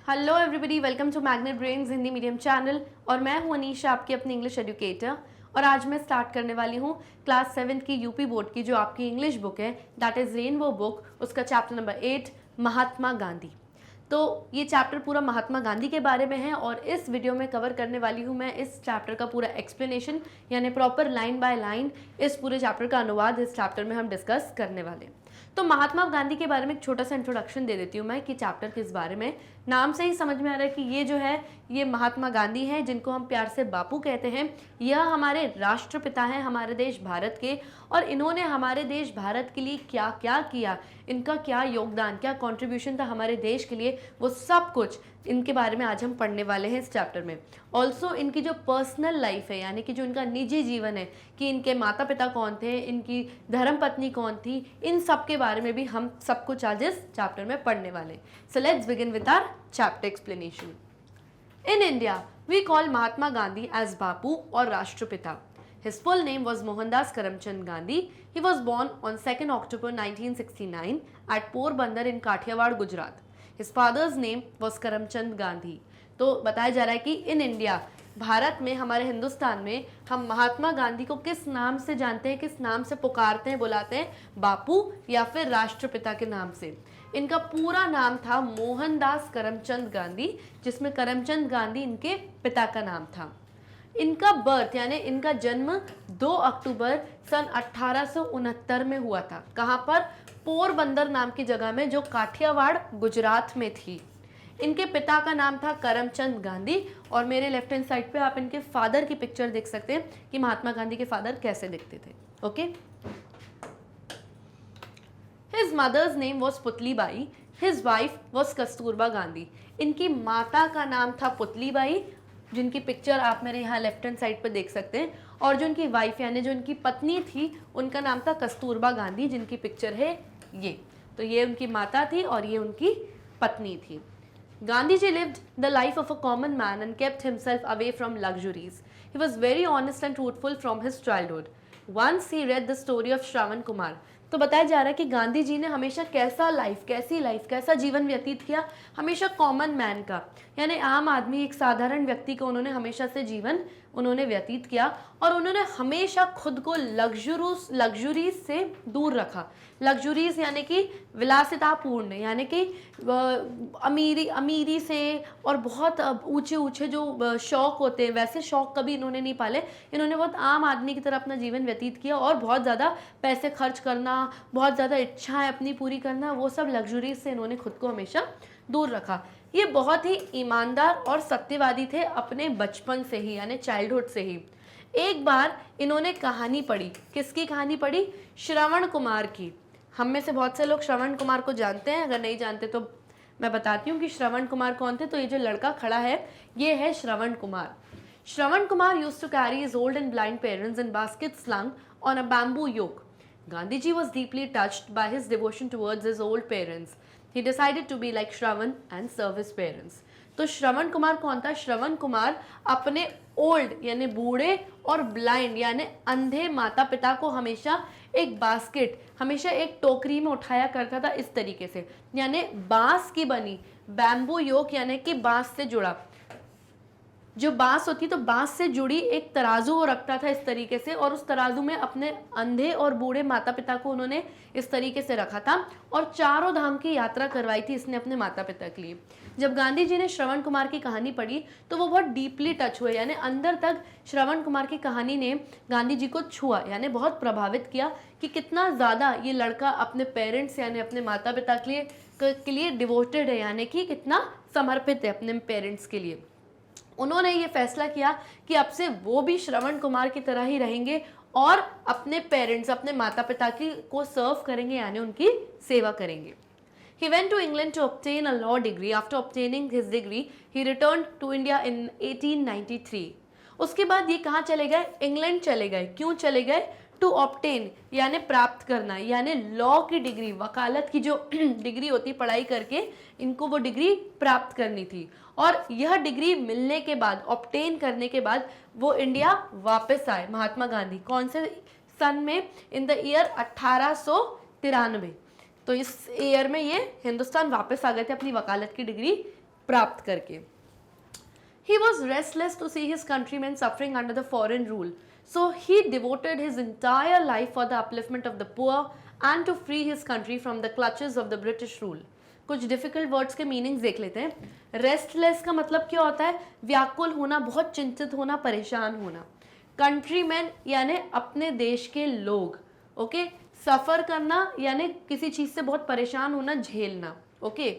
Hello everybody, welcome to Magnet Brains Hindi medium channel. और मैं हूं अनीशा, आपकी अपनी इंग्लिश एजुकेटर। और आज मैं स्टार्ट करने वाली हूं क्लास 7 की यूपी बोर्ड की जो आपकी इंग्लिश बुक है, दैट इज़ रेनबो बुक, उसका चैप्टर नंबर 8 महात्मा गांधी। तो ये चैप्टर पूरा महात्मा गांधी के बारे में है और इस वीडियो में कवर करने वाली हूँ मैं इस चैप्टर का पूरा एक्सप्लेनेशन, यानी प्रॉपर लाइन बाय लाइन इस पूरे चैप्टर का अनुवाद इस चैप्टर में हम डिस्कस करने वाले हैं। तो महात्मा गांधी के बारे में एक छोटा सा इंट्रोडक्शन दे देती हूँ मैं कि चैप्टर किस बारे में। नाम से ही समझ में आ रहा है कि ये जो है ये महात्मा गांधी हैं, जिनको हम प्यार से बापू कहते हैं। यह हमारे राष्ट्रपिता हैं हमारे देश भारत के, और इन्होंने हमारे देश भारत के लिए क्या क्या किया, इनका क्या योगदान, क्या कंट्रीब्यूशन था हमारे देश के लिए, वो सब कुछ इनके बारे में आज हम पढ़ने वाले हैं इस चैप्टर में। ऑल्सो इनकी जो पर्सनल लाइफ है, यानी कि जो इनका निजी जीवन है, कि इनके माता पिता कौन थे, इनकी धर्मपत्नी कौन थी, इन सब के बारे में भी हम सब कुछ आज इस चैप्टर में पढ़ने वाले हैं। So let's begin with our chapter explanation. In India, we call Mahatma Gandhi as Bapu or Rashtrapita. His full name was Mohandas Karamchand Gandhi. He was born on 2nd October 1969 at Porbandar in Kathiawad, Gujarat. His father's name was Karamchand Gandhi. तो बताया जा रहा है कि in India, Bharat में, हमारे हिंदुस्तान में, हम महात्मा गांधी को किस नाम से जानते हैं, किस नाम से पुकारते हैं, बुलाते हैं, बापू या फिर राष्ट्रपिता के नाम से। इनका पूरा नाम था मोहनदास करमचंद गांधी, जिसमें करमचंद गांधी इनके पिता का नाम था। इनका बर्थ यानी इनका जन्म 2 अक्टूबर सन 1869 में हुआ था। कहाँ पर? पोरबंदर नाम की जगह में, जो काठियावाड़ गुजरात में थी। इनके पिता का नाम था करमचंद गांधी, और मेरे लेफ्ट हैंड साइड पे आप इनके फादर की पिक्चर देख सकते हैं कि महात्मा गांधी के फादर कैसे दिखते थे। Okay. His mother's name was Putli Bai, his wife was Kasturba Gandhi. इनकी माता का नाम था पुतली बाई, जिनकी पिक्चर आप मेरे यहाँ लेफ्ट हैंड साइड पर देख सकते हैं, और जो उनकी वाइफ यानी जो उनकी पत्नी थी, उनका नाम था कस्तूरबा गांधी, जिनकी पिक्चर है ये। तो ये उनकी माता थी और ये उनकी पत्नी थी। Gandhi ji lived the life of a common man and kept himself away from luxuries. He was very honest and truthful from his childhood. Once he read the story of Shravan Kumar. तो बताया जा रहा है कि गांधी जी ने हमेशा कैसी life, कैसा जीवन व्यतीत किया, हमेशा कॉमन मैन का, यानी आम आदमी, एक साधारण व्यक्ति को उन्होंने हमेशा से जीवन उन्होंने व्यतीत किया, और उन्होंने हमेशा खुद को लग्जरीज से दूर रखा। लग्जरीज यानी कि विलासितापूर्ण, यानी कि अमीरी से और बहुत ऊंचे ऊंचे जो शौक होते हैं, वैसे शौक कभी इन्होंने नहीं पाले। इन्होंने बहुत आम आदमी की तरह अपना जीवन व्यतीत किया, और बहुत ज़्यादा पैसे खर्च करना, बहुत ज़्यादा इच्छाएं अपनी पूरी करना, वो सब लग्जरीज से इन्होंने खुद को हमेशा दूर रखा। ये बहुत ही ईमानदार और सत्यवादी थे अपने बचपन से ही, यानी चाइल्डहुड से ही। एक बार इन्होंने कहानी पढ़ी। किसकी कहानी पढ़ी? श्रवण कुमार की। हम में से बहुत से लोग श्रवण कुमार को जानते हैं, अगर नहीं जानते तो मैं बताती हूँ कि श्रवण कुमार कौन थे। तो ये जो लड़का खड़ा है, ये है Shravan Kumar. Shravan Kumar used to carry his old and blind parents in baskets slung on a bamboo yoke. Gandhiji was deeply touched by his devotion towards his old parents. He decided to be like Shravan and serve his parents. तो श्रवण कुमार कौन था? श्रवण कुमार अपने old यानी बूढ़े और blind यानी अंधे माता पिता को हमेशा एक बास्केट, हमेशा एक टोकरी में उठाया करता था, इस तरीके से, यानी बांस की बनी, बैम्बू योक यानी कि बांस से जुड़ा, जो बांस होती तो बांस से जुड़ी एक तराजू वो रखता था इस तरीके से, और उस तराजू में अपने अंधे और बूढ़े माता पिता को उन्होंने इस तरीके से रखा था, और चारों धाम की यात्रा करवाई थी इसने अपने माता पिता के लिए। जब गांधी जी ने श्रवण कुमार की कहानी पढ़ी तो वो बहुत डीपली टच हुए, यानी अंदर तक श्रवण कुमार की कहानी ने गांधी जी को छुआ, यानी बहुत प्रभावित किया कि कितना ज़्यादा ये लड़का अपने पेरेंट्स यानी अपने माता पिता के लिए डिवोटेड है, यानी कि कितना समर्पित है अपने पेरेंट्स के लिए। उन्होंने ये फैसला किया कि अब से वो भी श्रवण कुमार की तरह ही रहेंगे और अपने पेरेंट्स, अपने माता पिता की को सर्व करेंगे, यानी उनकी सेवा करेंगे। He went to England to obtain a law degree. After obtaining his degree, he returned to India in 1893. उसके बाद ये कहाँ चले गए? इंग्लैंड चले गए। क्यों चले गए? टू ऑब्टेन यानी प्राप्त करना, यानी लॉ की डिग्री, वकालत की जो डिग्री होती, पढ़ाई करके इनको वो डिग्री प्राप्त करनी थी। और यह डिग्री मिलने के बाद, ऑब्टेन करने के बाद, वो इंडिया वापस आए महात्मा गांधी। कौन से सन में? In the year 1893। तो इस ईयर में ये हिंदुस्तान वापस आ गए थे अपनी वकालत की डिग्री प्राप्त करके। He was restless to see his countrymen suffering under the foreign rule, so he devoted his entire life for the upliftment of the poor and to free his country from the clutches of the British rule. कुछ difficult words के meanings देख लेते हैं। Restless का मतलब क्या होता है? व्याकुल होना, बहुत चिंतित होना, परेशान होना। कंट्रीमैन यानी अपने देश के लोग, ओके। सफ़र करना यानी किसी चीज़ से बहुत परेशान होना, झेलना, ओके।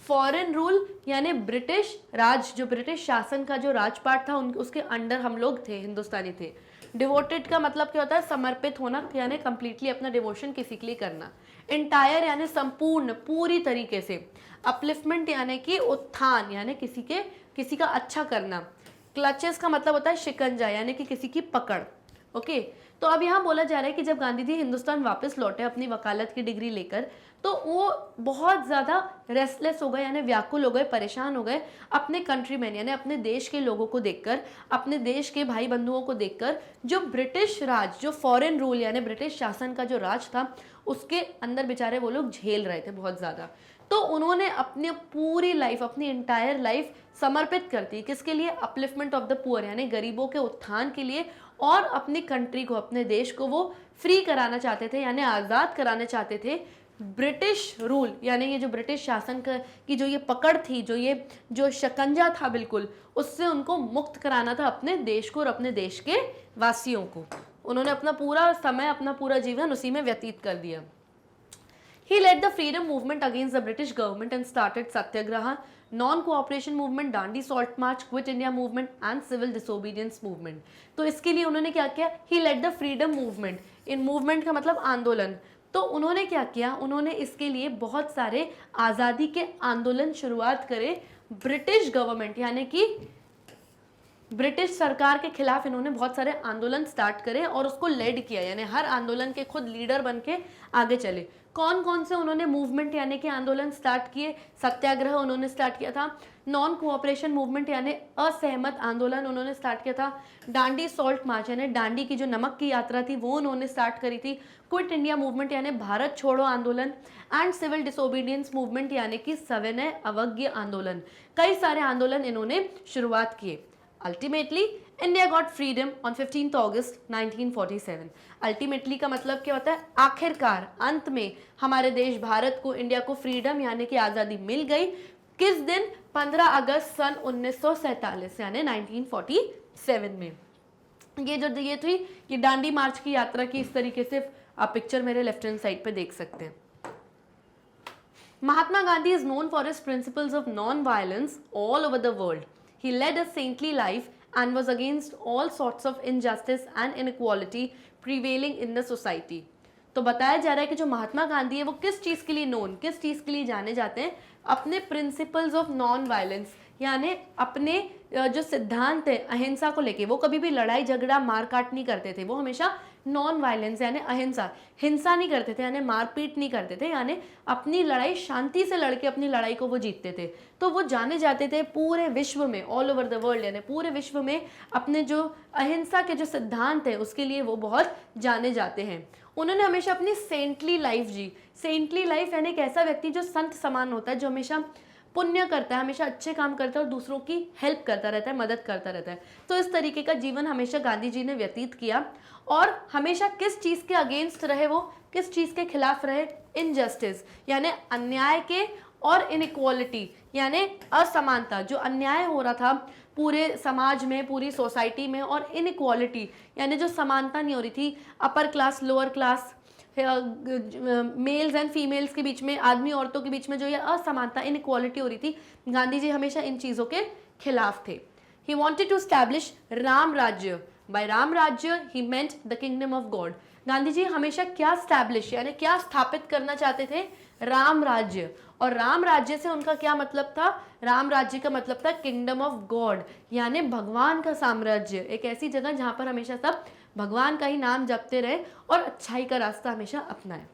फॉरेन रूल यानी ब्रिटिश राज, जो ब्रिटिश शासन का जो राजपाट था उसके अंडर हम लोग थे, हिंदुस्तानी थे। डिवोटेड का मतलब क्या होता है? समर्पित होना, यानी कंप्लीटली अपना डिवोशन किसी के लिए करना। एंटायर यानी संपूर्ण, पूरी तरीके से। अपलिफ्टमेंट यानी कि उत्थान, यानी किसी का अच्छा करना। क्लचेस का मतलब होता है शिकंजा, यानी कि किसी की पकड़, ओके। तो अब यहाँ बोला जा रहा है कि जब गांधी जी हिंदुस्तान वापस लौटे अपनी वकालत की डिग्री लेकर, तो वो बहुत ज़्यादा रेस्टलेस हो गए, यानी व्याकुल हो गए, परेशान हो गए अपने कंट्रीमैन यानी अपने देश के लोगों को देखकर, अपने देश के भाई बंधुओं को देखकर, जो ब्रिटिश राज, जो फॉरेन रूल यानी ब्रिटिश शासन का जो राज था, उसके अंदर बेचारे वो लोग झेल रहे थे बहुत ज़्यादा। तो उन्होंने अपनी पूरी लाइफ, अपनी इंटायर लाइफ समर्पित कर दी किसके लिए? अपलिफ्टमेंट ऑफ द पुअर, यानी गरीबों के उत्थान के लिए, और अपनी कंट्री को, अपने देश को वो फ्री कराना चाहते थे, यानी आज़ाद कराना चाहते थे ब्रिटिश रूल, यानी ये जो ब्रिटिश शासन की जो ये पकड़ थी, जो शिकंजा था बिल्कुल, उससे उनको मुक्त कराना था अपने देश को और अपने देश के वासियों को। उन्होंने अपना पूरा समय, अपना पूरा जीवन उसी में व्यतीत कर दिया। He led the freedom movement against the British government and started Satyagraha, non-cooperation movement, Dandi Salt March, Quit India movement and Civil Disobedience movement. तो इसके लिए उन्होंने क्या किया? He led the freedom movement. In movement का मतलब आंदोलन। तो उन्होंने क्या किया? उन्होंने इसके लिए बहुत सारे आज़ादी के आंदोलन शुरुआत करे। ब्रिटिश गवर्नमेंट यानी कि ब्रिटिश सरकार के खिलाफ इन्होंने बहुत सारे आंदोलन स्टार्ट करे और उसको लेड किया, यानी हर आंदोलन के खुद लीडर बन के आगे चले। कौन कौन से उन्होंने मूवमेंट यानी कि आंदोलन स्टार्ट किए? सत्याग्रह उन्होंने स्टार्ट किया था। नॉन कोऑपरेशन मूवमेंट यानी असहमत आंदोलन उन्होंने स्टार्ट किया था। डांडी सॉल्ट मार्च यानी डांडी की जो नमक की यात्रा थी वो उन्होंने स्टार्ट करी थी। क्विट इंडिया मूवमेंट यानी भारत छोड़ो आंदोलन। एंड सिविल डिसोबीडियंस मूवमेंट यानी कि सविनय अवज्ञा आंदोलन। कई सारे आंदोलन इन्होंने शुरुआत किए। Ultimately India got freedom on 15 August 1947। Ultimately का मतलब क्या होता है? आखिरकार, अंत में हमारे देश भारत को, इंडिया को फ्रीडम यानी कि आज़ादी मिल गई। किस दिन? 15 अगस्त सन 1947 यानी 1947 में। ये थी ये डांडी मार्च की यात्रा की, इस तरीके से आप पिक्चर मेरे लेफ्ट हैंड साइड पे देख सकते हैं। Mahatma Gandhi is known for his principles of non-violence all over the world. He led a saintly life and was against all sorts of injustice and inequality prevailing in the society. तो बताया जा रहा है कि जो महात्मा गांधी है वो किस चीज़ के लिए किस चीज़ के लिए जाने जाते हैं? अपने प्रिंसिपल्स ऑफ नॉन वायलेंस, यानी अपने जो सिद्धांत है अहिंसा को लेके। वो कभी भी लड़ाई झगड़ा मारकाट नहीं करते थे, वो हमेशा नॉन वायलेंस यानी अहिंसा, हिंसा नहीं करते थे, यानी मारपीट नहीं करते थे, यानी अपनी लड़ाई शांति से लड़के अपनी लड़ाई को वो जीतते थे। तो वो जाने जाते थे पूरे विश्व में, ऑल ओवर द वर्ल्ड, यानी पूरे विश्व में अपने जो अहिंसा के जो सिद्धांत है उसके लिए वो बहुत जाने जाते हैं। उन्होंने हमेशा अपनी सेंटली लाइफ जी। सेंटली लाइफ यानी एक ऐसा व्यक्ति जो संत समान होता है, जो हमेशा पुण्य करता है, हमेशा अच्छे काम करता है और दूसरों की हेल्प करता रहता है, मदद करता रहता है। तो इस तरीके का जीवन हमेशा गांधी जी ने व्यतीत किया और हमेशा किस चीज़ के अगेंस्ट रहे? वो किस चीज़ के खिलाफ रहे? इनजस्टिस यानी अन्याय के, और इनइक्वालिटी यानी असमानता, जो अन्याय हो रहा था पूरे समाज में, पूरी सोसाइटी में, और इनइक्वालिटी यानी जो समानता नहीं हो रही थी upper class lower class, mails and females के बीच में, आदमी औरतों के बीच में जो ये असमानता इनइक्वालिटी हो रही थी, गांधी जी हमेशा इन चीज़ों के खिलाफ थे। He wanted to establish Ram Rajya. By Ram Rajya he meant the kingdom of God. Gandhi ji हमेशा क्या स्टैब्लिश यानी क्या स्थापित करना चाहते थे? राम राज्य। और राम राज्य से उनका क्या मतलब था? राम राज्य का मतलब था किंगडम ऑफ गॉड, यानी भगवान का साम्राज्य, एक ऐसी जगह जहां पर हमेशा सब भगवान का ही नाम जपते रहे और अच्छाई का रास्ता हमेशा अपनाए।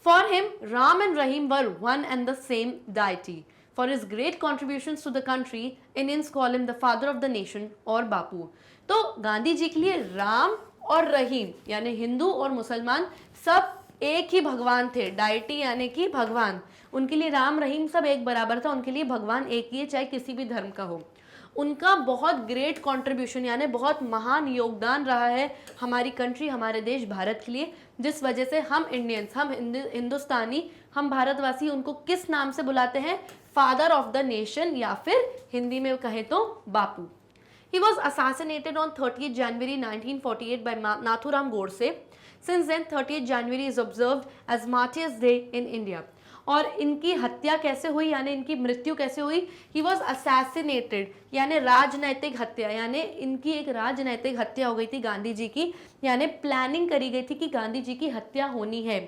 For him, Ram and Rahim were one and the same deity. For his great contributions to the country, Indians call him the father of the nation और बापू। तो गांधी जी के लिए राम और रहीम यानी हिंदू और मुसलमान सब एक ही भगवान थे, डाइटी यानी कि भगवान, उनके लिए राम रहीम सब एक बराबर था, उनके लिए भगवान एक ही है, चाहे किसी भी धर्म का हो। उनका बहुत ग्रेट कंट्रीब्यूशन यानी बहुत महान योगदान रहा है हमारी कंट्री, हमारे देश भारत के लिए, जिस वजह से हम इंडियंस, हम हिंदुस्तानी, हम भारतवासी उनको किस नाम से बुलाते हैं? फादर ऑफ द नेशन, या फिर हिंदी में कहें तो बापू। He was assassinated on 30th January 1948 by Nathuram Godse. Since then, 30th January is observed as Martyrs' Day in India. और इनकी हत्या कैसे हुई यानी इनकी मृत्यु कैसे हुई? He was assassinated यानी राजनैतिक हत्या, यानी इनकी एक राजनैतिक हत्या हो गई थी गांधी जी की, यानी प्लानिंग करी गई थी कि गांधी जी की हत्या होनी है,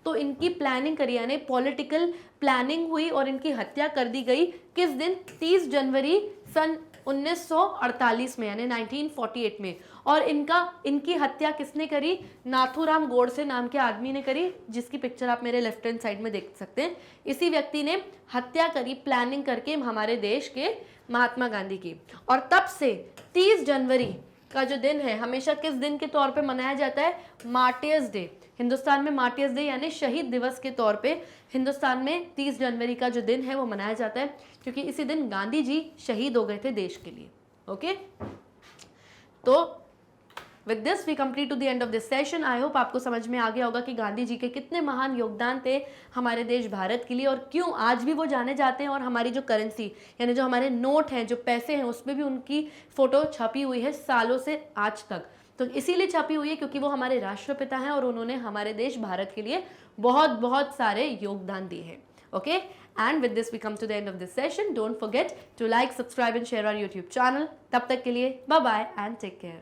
तो इनकी प्लानिंग करी यानी पॉलिटिकल प्लानिंग हुई और इनकी हत्या कर दी गई। किस दिन? 30 जनवरी सन 1948 में यानी 1948 में। और इनकी हत्या किसने करी? नाथूराम गोडसे नाम के आदमी ने करी, जिसकी पिक्चर आप मेरे लेफ्ट हैंड साइड में देख सकते हैं। इसी व्यक्ति ने हत्या करी प्लानिंग करके हमारे देश के महात्मा गांधी की। और तब से 30 जनवरी का जो दिन है हमेशा किस दिन के तौर पे मनाया जाता है? Martyrs day. हिंदुस्तान में मार्टियर्स डे यानी शहीद दिवस के तौर पे हिंदुस्तान में 30 जनवरी का जो दिन है वो मनाया जाता है, क्योंकि इसी दिन गांधी जी शहीद हो गए थे देश के लिए। ओके, तो with this we complete to the end of this session. I hope आपको समझ में आ गया होगा कि गांधी जी के कितने महान योगदान थे हमारे देश भारत के लिए, और क्यों आज भी वो जाने जाते हैं। और हमारी जो करेंसी यानी जो हमारे नोट हैं, जो पैसे हैं, उसमें भी उनकी फ़ोटो छपी हुई है सालों से आज तक। तो इसीलिए छपी हुई है क्योंकि वो हमारे राष्ट्रपिता हैं और उन्होंने हमारे देश भारत के लिए बहुत बहुत सारे योगदान दिए हैं। Okay, and with this we come to the end of this session. Don't forget to like, subscribe and share our YouTube channel. तब तक के लिए bye bye and take care.